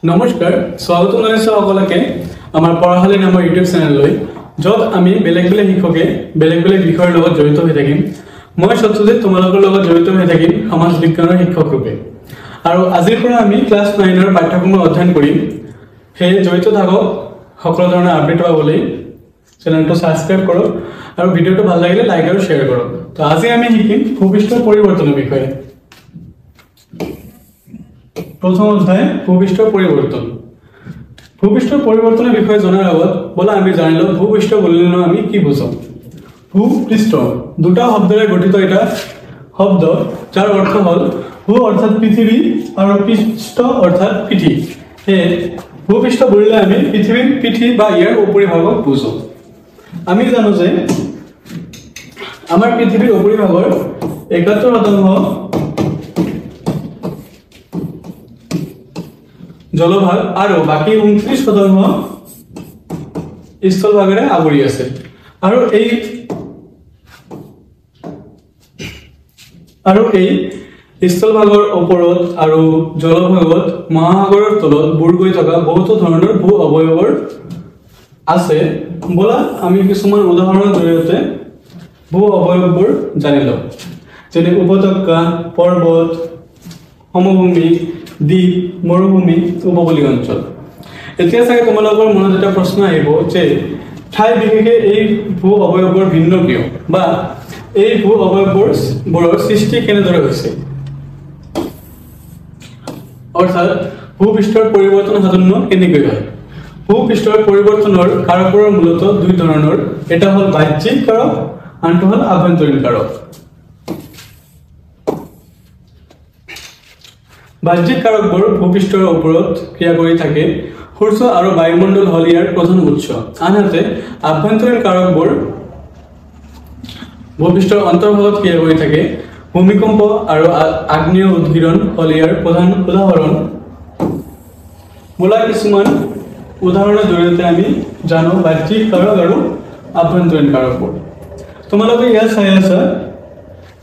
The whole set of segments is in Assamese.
নমস্কাৰ স্বাগত জনাইছো সকলোকে আমাৰ পঢ়াশালী নামৰ ইউটিউব চেনেললৈ যত আমি বেলেগ বেলেগ শিক্ষকে বেলেগ বেলেগ বিষয়ৰ লগত জড়িত হৈ থাকিম মই সত্যজিৎ তোমালোকৰ লগত জড়িত হৈ থাকিম সমাজ বিজ্ঞানৰ শিক্ষক ৰূপে আৰু আজিৰ পৰা আমি ক্লাছ 9 ৰ পাঠ্যক্ৰম অধ্যয়ন কৰিম হে জড়িত থাকক সকলো ধৰণৰ আপডেট পাবলৈ চেনেলটো সাবস্ক্ৰাইব কৰক আৰু ভিডিওটো ভাল লাগিলে লাইক আৰু শেয়াৰ কৰক তো আজি আমি শিকিম ভূপৃষ্ঠৰ পৰিৱৰ্তনৰ বিষয়ে প্ৰথম অধ্যায় ভূপৃষ্ঠৰ পৰিৱৰ্তন ভূপৃষ্ঠৰ পৰিৱৰ্তনৰ বিষয়ে জনাৰ আগত বলা আমি জানিলো ভূপৃষ্ঠ বুলিলে আমি কি বুঝো ভূপৃষ্ঠ দুটা শব্দৰে গঠিত এটা শব্দ যাৰ অৰ্থ হল ভূ অৰ্থাৎ পৃথিৱী আৰু পৃষ্ঠ অৰ্থাৎ পিঠি হে ভূপৃষ্ঠ বুলিলে আমি পৃথিৱীৰ পিঠি বা ইয়াৰ উপৰিভাগক বুঝো আমি জানো যে আমাৰ পৃথিৱীৰ উপৰিভাগৰ ৭১% জলভাগ আৰু বাকি ২৯% স্থলভাগেৰে আৱৰি আছে আৰু এই স্থলভাগৰ ওপৰত আৰু জলভাগত মহাসাগৰৰ তলত বুৰ গৈ থকা বহুতো ধৰণৰ ভূ অৱয়বৰ আছে বলা আমি কিছুমান উদাহৰণৰ জৰিয়তে ভূ অৱয়ৱবোৰ জানি লওঁ যেনে উপত্যকা পৰ্বত সমভূমি দ্বীপ মৰুভূমি উপকূলীয় অঞ্চল এতিয়া চাগে তোমালোকৰ মনত এটা প্ৰশ্ন আহিব যে ঠাই বিশেষে এই ভূ অৱয়ৱৰ ভিন্ন কিয় বা এই ভূ অৱয়ৱবোৰৰ সৃষ্টি কেনেদৰে হৈছে অৰ্থাৎ ভূপৃষ্ঠৰ পৰিৱৰ্তন সাধন কেনেকৈ হয় ভূপৃষ্ঠৰ পৰিৱৰ্তনৰ কাৰকবোৰ মূলতঃ দুই ধৰণৰ এটা হ'ল বাহ্যিক কাৰক আনটো হ'ল আভ্যন্তৰীণ কাৰক বাহ্যিক কাৰকবোৰ ভূপৃষ্ঠৰ ওপৰত ক্ৰিয়া কৰি থাকে সূৰ্য আৰু বায়ুমণ্ডল হল ইয়াৰ প্ৰধান উৎস আনহাতে আভ্যন্তৰীণ কাৰকবোৰ ভূপৃষ্ঠৰ অন্তৰ্ভাগত ক্ৰিয়া কৰি থাকে ভূমিকম্প আৰু আগ্নেয় উদগীৰণ হল ইয়াৰ প্ৰধান উদাহৰণ বলা কিছুমান উদাহৰণৰ জৰিয়তে আমি জানো বাহ্যিক কাৰক আৰু আভ্যন্তৰীণ কাৰকবোৰ তোমালোকে ইয়াত চাই আছা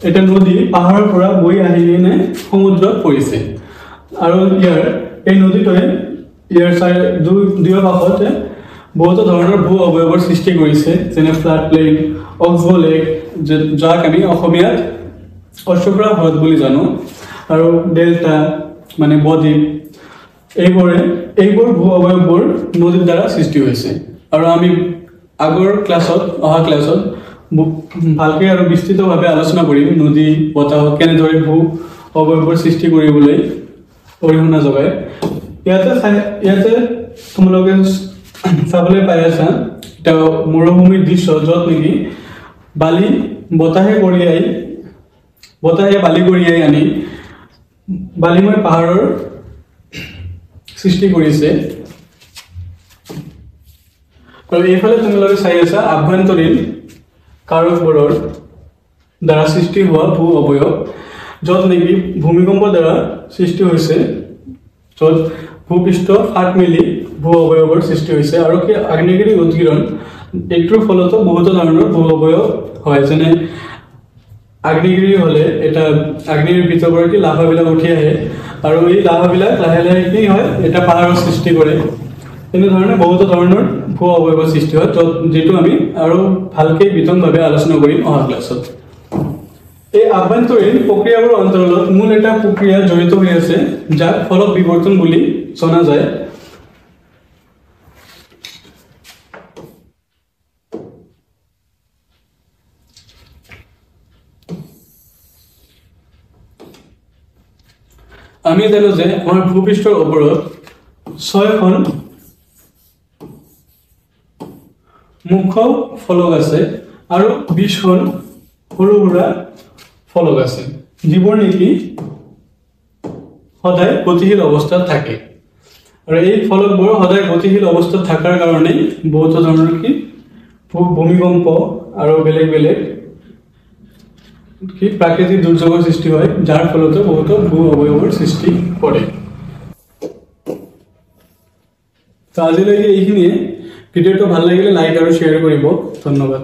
এটা নদী পাহাৰৰ পৰা বৈ আহি কিনে সমুদ্ৰত পৰিছে আৰু এই নদীটোৱে ইয়াৰ দুয়ো কাষতে বহুতো ধৰণৰ ভূ অৱয়ৱৰ সৃষ্টি কৰিছে যেনে ফ্লাড প্লেন অক্সবো লেক যাক আমি অসমীয়াত অশ্বক্ষুৰা হ্ৰদ বুলি জানো আৰু ডেল্টা মানে বদ্বীপ এইবোৰ ভূ অৱয়ৱবোৰ নদীৰ দ্বাৰা সৃষ্টি হৈছে আৰু আমি অহা ক্লাছত ভালকৈ আৰু বিস্তৃতভাৱে আলোচনা কৰিম নদী বতাহ কেনেদৰে ভূ অৱয়ৱৰ সৃষ্টি কৰিবলৈ অৰিহণা যোগায় ইয়াতে তোমালোকে চাবলৈ পাই আছা এটা মৰুভূমিৰ দৃশ্য য'ত নেকি বতাহে বালি কঢ়িয়াই আনি বালিময় পাহাৰৰ সৃষ্টি কৰিছে আৰু এইফালে তোমালোকে চাই আছা আভ্যন্তৰীণ কাৰকবোৰৰ দ্বাৰা সৃষ্টি হোৱা ভূ অৱয়ৱ য'ত নেকি ভূমিকম্পৰ দ্বাৰা সৃষ্টি হৈছে য'ত ভূপৃষ্ঠ ফাট মেলি ভূ অৱয়ৱৰ সৃষ্টি হৈছে আৰু কি আগ্নেয়গিৰি উদগীৰণ এইটোৰ ফলতো বহুতো ধৰণৰ ভূ অৱয়ৱ হয় যেনে আগ্নেয়গিৰি হলে এটা আগ্নেয়গিৰিৰ ভিতৰৰ পৰা কি লাভাবিলাক উঠি আহে আৰু এই লাভাবিলাক লাহে লাহে কি হয় এটা পাহাৰৰ সৃষ্টি কৰে এনেধৰণে বহুতো ধৰণৰ ভূ অৱয়ৱৰ সৃষ্টি হয় যিটো আমি আৰু ভালকৈ বিতংভাৱে আলোচনা কৰিম অহা ক্লাছত এই আভ্যন্তৰীণ প্ৰক্ৰিয়াবোৰৰ অন্তৰ্গত মূল এটা প্ৰক্ৰিয়া জড়িত হৈ আছে যাক ফলক বিৱৰ্তন বুলি জনা যায় আমি জানো যে আমাৰ ভূপৃষ্ঠৰ ওপৰত ৬খন মুখ্য ফলক আছে আৰু ২০খন সৰু সুৰা ফলক আছে যিবোৰ নেকি সদায় গতিশীল অৱস্থাত থাকে আৰু এই ফলকবোৰ সদায় গতিশীল অৱস্থাত থকাৰ কাৰণে বহুতো ধৰণৰ কি ভূমিকম্প আৰু বেলেগ বেলেগ কি প্ৰাকৃতিক দুৰ্যোগৰ সৃষ্টি হয় যাৰ ফলতে বহুতো ভূ অৱয়ৱৰ সৃষ্টি কৰে তো আজিলৈকে এইখিনিয়ে ভিডিঅ'টো ভাল লাগিলে লাইক আৰু শ্বেয়াৰ কৰিব ধন্যবাদ